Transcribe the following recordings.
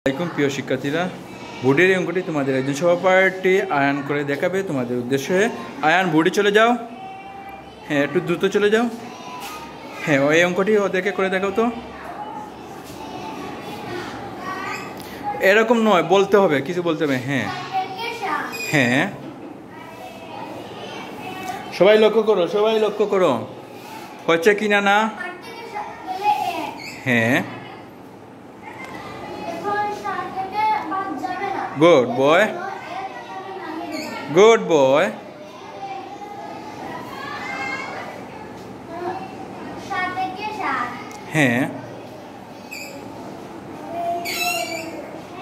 আসসালামু আলাইকুম প্রিয় শিক্ষার্থীরা, বোর্ডের এই অঙ্কটি তোমাদের একজন সহপাঠী আয়ন করে দেখাবে তোমাদের উদ্দেশ্যে। আয়ন, বোর্ডে চলে যাও। হ্যাঁ, একটু দ্রুত চলে যাও। হ্যাঁ, ওই অঙ্কটি ওদেরকে করে দেখাও তো। এরকম নয়, বলতে হবে, কিছু বলতে হবে। হ্যাঁ হ্যাঁ, সবাই লক্ষ্য করো, সবাই লক্ষ্য করো, হচ্ছে কি না। হ্যাঁ, গুড বয়, গুড বয়। হ্যাঁ,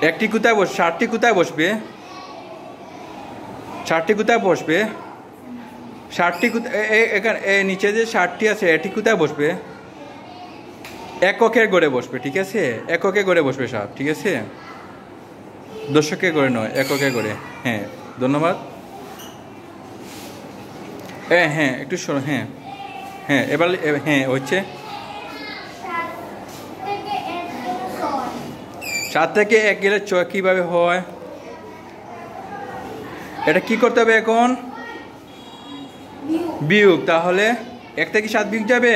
একটি কোথায় বস, 60টি কোথায় বসবে? 60টি কোথায় বসবে? 60টি এখানে নিচে যে 60টি আছে, এটি কোথায় বসবে? এককের গড়ে বসবে, ঠিক আছে? এককে গড়ে বসবে সব, ঠিক আছে? দশকে গড়ে নয়, এককে গড়ে। হ্যাঁ, ধন্যবাদ। হ্যাঁ, একটু শোনো। হ্যাঁ হ্যাঁ, এবার হ্যাঁ হচ্ছে 7 থেকে 1 গেলে 6 কীভাবে হয়? এটা কি করতে হবে এখন? বিয়োগ। তাহলে 1 থেকে 7 বিয়োগ যাবে,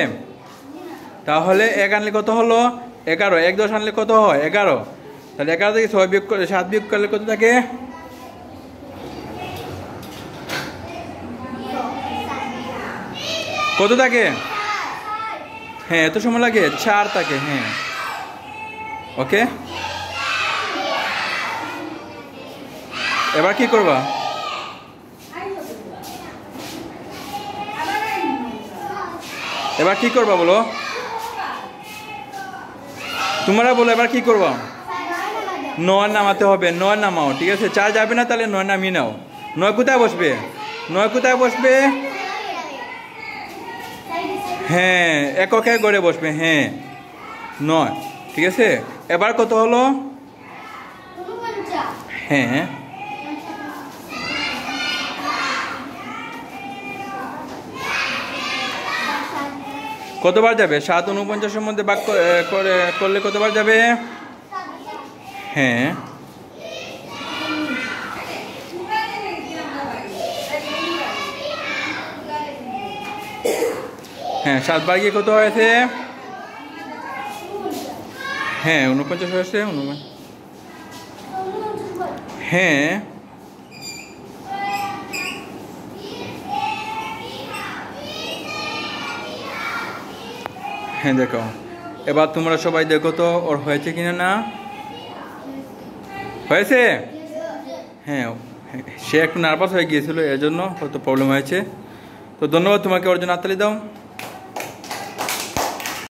তাহলে 1 আনলে কত হলো? 11। 1 10 আনলে কত হয়? 11। তাহলে 11 থেকে 6 বিয়োগ করে 7 বিয়োগ করলে কত থাকে? কত থাকে? হ্যাঁ, এত সময় লাগে? 4 থাকে। হ্যাঁ, ওকে। এবার কি করবা? এবার কি করবা বলো? তোমরা বলো এবার কি করবা? 9 নামাতে হবে। 9 নামাও, ঠিক আছে? 4 যাবে না, তাহলে 9 নামিয়ে নাও। 9 কোথায় বসবে? 9 কোথায় বসবে? হ্যাঁ, এককে গড়ে বসবে। হ্যাঁ, 9, ঠিক আছে? এবার কত হলো? হ্যাঁ, কতবার যাবে? 7 49-এর মধ্যে ভাগ করলে কতবার যাবে? হ্যাঁ, হ্যাঁ, 7 বার গিয়ে কত হয়েছে? হ্যাঁ, 49 হয়েছে। হ্যাঁ, হ্যাঁ, দেখো। এবার তোমরা সবাই দেখো তো ওর হয়েছে কিনা। না হয়েছে? হ্যাঁ, সে একটু নার্ভাস হয়ে গিয়েছিল, এর জন্য হয়তো প্রবলেম হয়েছে। তো ধন্যবাদ তোমাকে, ওর জন্য হাততালি দাও।